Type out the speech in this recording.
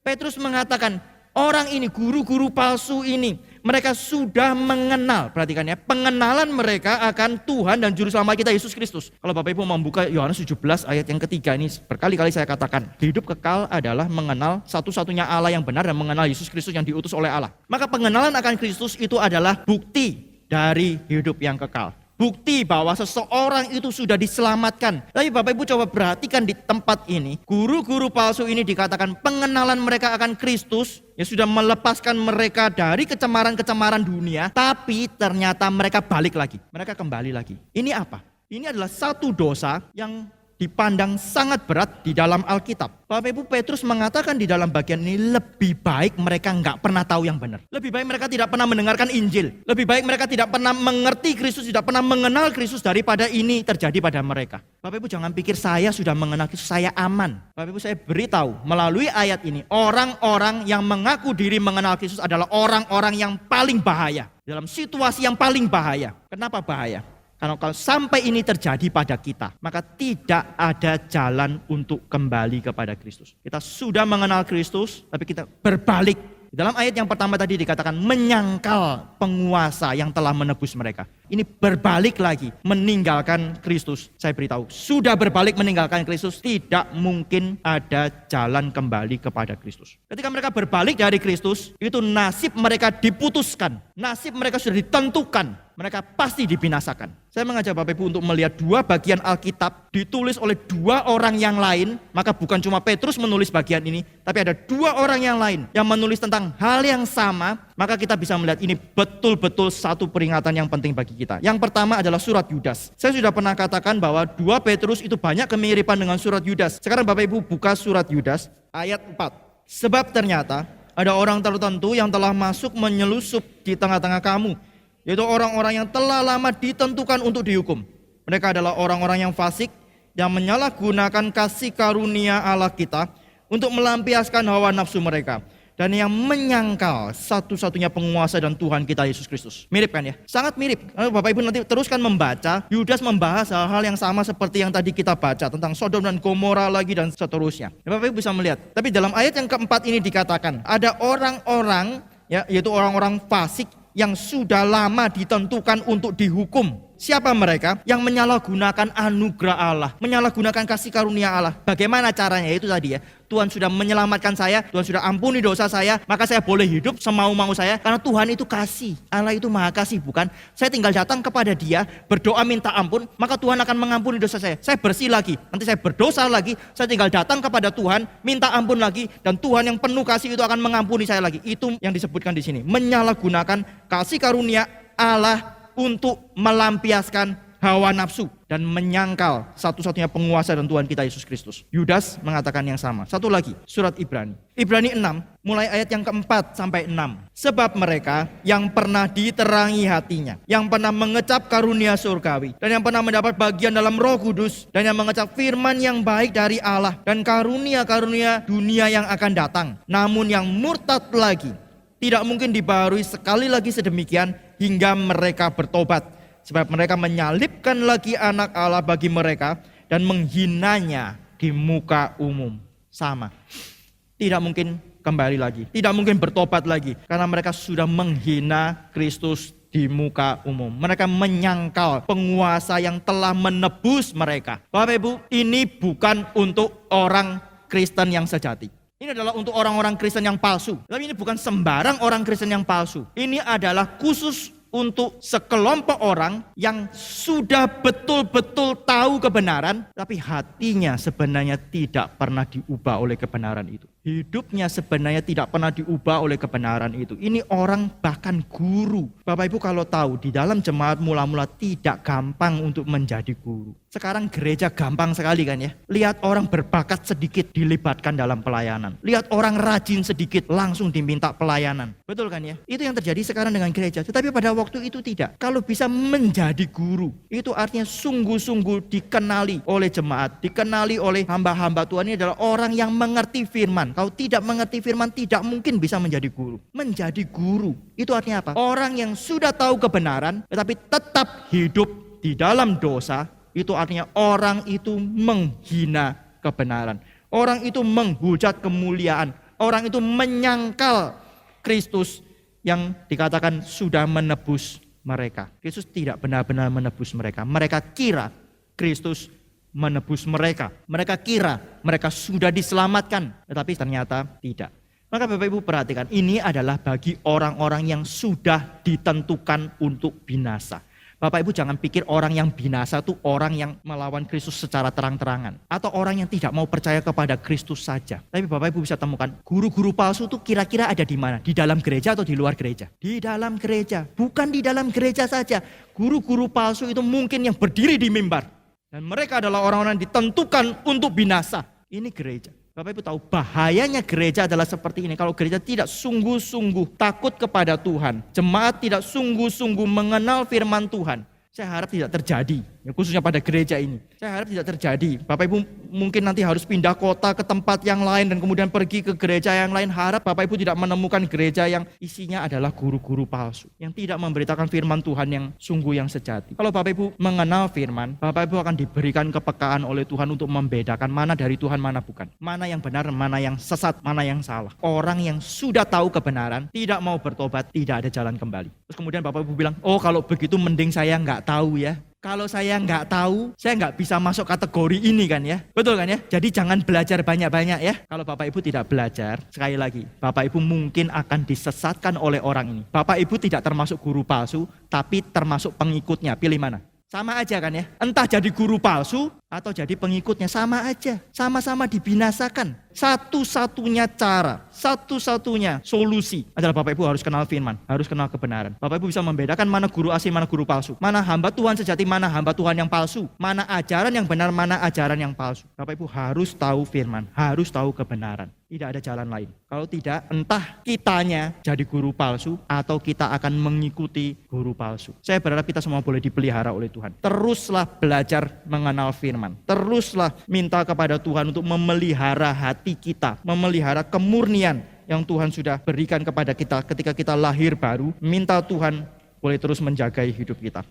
Petrus mengatakan, orang ini, guru-guru palsu ini, mereka sudah mengenal, perhatikan ya, pengenalan mereka akan Tuhan dan Juru Selamat kita Yesus Kristus. Kalau Bapak Ibu membuka Yohanes 17 ayat yang ketiga, ini berkali-kali saya katakan, hidup kekal adalah mengenal satu-satunya Allah yang benar dan mengenal Yesus Kristus yang diutus oleh Allah. Maka pengenalan akan Kristus itu adalah bukti dari hidup yang kekal. Bukti bahwa seseorang itu sudah diselamatkan. Tapi Bapak Ibu coba perhatikan di tempat ini. Guru-guru palsu ini dikatakan pengenalan mereka akan Kristus. Ya sudah melepaskan mereka dari kecemaran-kecemaran dunia. Tapi ternyata mereka balik lagi. Mereka kembali lagi. Ini apa? Ini adalah satu dosa yang dipandang sangat berat di dalam Alkitab. Bapak Ibu, Petrus mengatakan di dalam bagian ini lebih baik mereka nggak pernah tahu yang benar. Lebih baik mereka tidak pernah mendengarkan Injil. Lebih baik mereka tidak pernah mengerti Kristus, tidak pernah mengenal Kristus daripada ini terjadi pada mereka. Bapak Ibu jangan pikir saya sudah mengenal Kristus, saya aman. Bapak Ibu, saya beritahu melalui ayat ini, orang-orang yang mengaku diri mengenal Kristus adalah orang-orang yang paling bahaya. Dalam situasi yang paling bahaya. Kenapa bahaya? Karena kalau sampai ini terjadi pada kita, maka tidak ada jalan untuk kembali kepada Kristus. Kita sudah mengenal Kristus, tapi kita berbalik. Dalam ayat yang pertama tadi dikatakan menyangkal penguasa yang telah menebus mereka. Ini berbalik lagi, meninggalkan Kristus. Saya beritahu, sudah berbalik meninggalkan Kristus, tidak mungkin ada jalan kembali kepada Kristus. Ketika mereka berbalik dari Kristus, itu nasib mereka diputuskan. Nasib mereka sudah ditentukan. Mereka pasti dibinasakan. Saya mengajak Bapak Ibu untuk melihat dua bagian Alkitab ditulis oleh dua orang yang lain. Maka bukan cuma Petrus menulis bagian ini, tapi ada dua orang yang lain yang menulis tentang hal yang sama. Maka kita bisa melihat ini betul-betul satu peringatan yang penting bagi kita. Yang pertama adalah surat Yudas. Saya sudah pernah katakan bahwa 2 Petrus itu banyak kemiripan dengan surat Yudas. Sekarang Bapak Ibu buka surat Yudas ayat 4. Sebab ternyata ada orang tertentu yang telah masuk menyelusup di tengah-tengah kamu, yaitu orang-orang yang telah lama ditentukan untuk dihukum. Mereka adalah orang-orang yang fasik, yang menyalahgunakan kasih karunia Allah kita untuk melampiaskan hawa nafsu mereka. Dan yang menyangkal satu-satunya penguasa dan Tuhan kita Yesus Kristus. Mirip kan ya? Sangat mirip. Bapak Ibu nanti teruskan membaca, Yudas membahas hal-hal yang sama seperti yang tadi kita baca. Tentang Sodom dan Gomora lagi dan seterusnya. Bapak Ibu bisa melihat. Tapi dalam ayat yang keempat ini dikatakan, ada orang-orang, ya, yaitu orang-orang fasik, yang sudah lama ditentukan untuk dihukum. Siapa mereka? Yang menyalahgunakan anugerah Allah, menyalahgunakan kasih karunia Allah. Bagaimana caranya? Itu tadi ya, Tuhan sudah menyelamatkan saya, Tuhan sudah ampuni dosa saya, maka saya boleh hidup semau-mau saya, karena Tuhan itu kasih. Allah itu maha kasih, bukan? Saya tinggal datang kepada Dia, berdoa minta ampun, maka Tuhan akan mengampuni dosa saya. Saya bersih lagi, nanti saya berdosa lagi, saya tinggal datang kepada Tuhan, minta ampun lagi, dan Tuhan yang penuh kasih itu akan mengampuni saya lagi. Itu yang disebutkan di sini, menyalahgunakan kasih karunia Allah untuk melampiaskan hawa nafsu dan menyangkal satu-satunya penguasa dan Tuhan kita Yesus Kristus. Yudas mengatakan yang sama. Satu lagi, surat Ibrani. Ibrani 6, mulai ayat yang keempat sampai 6. Sebab mereka yang pernah diterangi hatinya, yang pernah mengecap karunia surgawi, dan yang pernah mendapat bagian dalam Roh Kudus, dan yang mengecap firman yang baik dari Allah, dan karunia-karunia dunia yang akan datang, namun yang murtad lagi, tidak mungkin dibaharui sekali lagi sedemikian hingga mereka bertobat. Sebab mereka menyalibkan lagi anak Allah bagi mereka dan menghinanya di muka umum. Sama. Tidak mungkin kembali lagi. Tidak mungkin bertobat lagi. Karena mereka sudah menghina Kristus di muka umum. Mereka menyangkal penguasa yang telah menebus mereka. Bapak Ibu, ini bukan untuk orang Kristen yang sejati. Ini adalah untuk orang-orang Kristen yang palsu. Tapi ini bukan sembarang orang Kristen yang palsu. Ini adalah khusus untuk sekelompok orang yang sudah betul-betul tahu kebenaran, tapi hatinya sebenarnya tidak pernah diubah oleh kebenaran itu. Hidupnya sebenarnya tidak pernah diubah oleh kebenaran itu. Ini orang bahkan guru. Bapak Ibu kalau tahu di dalam jemaat mula-mula tidak gampang untuk menjadi guru. Sekarang gereja gampang sekali kan ya. Lihat orang berbakat sedikit dilibatkan dalam pelayanan. Lihat orang rajin sedikit langsung diminta pelayanan. Betul kan ya? Itu yang terjadi sekarang dengan gereja. Tetapi pada waktu itu tidak. Kalau bisa menjadi guru, itu artinya sungguh-sungguh dikenali oleh jemaat. Dikenali oleh hamba-hamba Tuhan. Ini adalah orang yang mengerti firman. Kalau tidak mengerti firman tidak mungkin bisa menjadi guru. Menjadi guru itu artinya apa? Orang yang sudah tahu kebenaran tetapi tetap hidup di dalam dosa. Itu artinya orang itu menghina kebenaran. Orang itu menghujat kemuliaan Orang itu menyangkal Kristus yang dikatakan sudah menebus mereka. Kristus tidak benar-benar menebus mereka. Mereka kira Kristus menebus mereka. Mereka kira mereka sudah diselamatkan, tetapi ternyata tidak. Maka Bapak Ibu perhatikan, ini adalah bagi orang-orang yang sudah ditentukan untuk binasa. Bapak Ibu jangan pikir orang yang binasa itu orang yang melawan Kristus secara terang-terangan. Atau orang yang tidak mau percaya kepada Kristus saja. Tapi Bapak Ibu bisa temukan, guru-guru palsu itu kira-kira ada di mana? Di dalam gereja atau di luar gereja? Di dalam gereja, bukan di dalam gereja saja. Guru-guru palsu itu mungkin yang berdiri di mimbar. Dan mereka adalah orang-orang yang ditentukan untuk binasa. Ini gereja. Bapak Ibu tahu bahayanya gereja adalah seperti ini. Kalau gereja tidak sungguh-sungguh takut kepada Tuhan, jemaat tidak sungguh-sungguh mengenal firman Tuhan, saya harap tidak terjadi, ya, khususnya pada gereja ini. Saya harap tidak terjadi. Bapak Ibu mungkin nanti harus pindah kota ke tempat yang lain dan kemudian pergi ke gereja yang lain. Harap Bapak Ibu tidak menemukan gereja yang isinya adalah guru-guru palsu, yang tidak memberitakan firman Tuhan yang sungguh yang sejati. Kalau Bapak Ibu mengenal firman, Bapak Ibu akan diberikan kepekaan oleh Tuhan untuk membedakan mana dari Tuhan, mana bukan. Mana yang benar, mana yang sesat, mana yang salah. Orang yang sudah tahu kebenaran, tidak mau bertobat, tidak ada jalan kembali. Terus kemudian Bapak Ibu bilang, oh kalau begitu mending saya nggak tahu ya. Kalau saya nggak tahu, saya nggak bisa masuk kategori ini kan ya. Betul kan ya? Jadi jangan belajar banyak-banyak ya. Kalau Bapak Ibu tidak belajar, sekali lagi, Bapak Ibu mungkin akan disesatkan oleh orang ini. Bapak Ibu tidak termasuk guru palsu, tapi termasuk pengikutnya. Pilih mana? Sama aja kan ya. Entah jadi guru palsu atau jadi pengikutnya, sama aja. Sama-sama dibinasakan. Satu-satunya cara, satu-satunya solusi adalah Bapak Ibu harus kenal firman, harus kenal kebenaran. Bapak Ibu bisa membedakan mana guru asli, mana guru palsu. Mana hamba Tuhan sejati, mana hamba Tuhan yang palsu. Mana ajaran yang benar, mana ajaran yang palsu. Bapak Ibu harus tahu firman, harus tahu kebenaran. Tidak ada jalan lain. Kalau tidak, entah kitanya jadi guru palsu atau kita akan mengikuti guru palsu. Saya berharap kita semua boleh dipelihara oleh Tuhan. Teruslah belajar mengenal firman. Teruslah minta kepada Tuhan untuk memelihara hati kita, memelihara kemurnian yang Tuhan sudah berikan kepada kita ketika kita lahir baru. Minta Tuhan boleh terus menjaga hidup kita.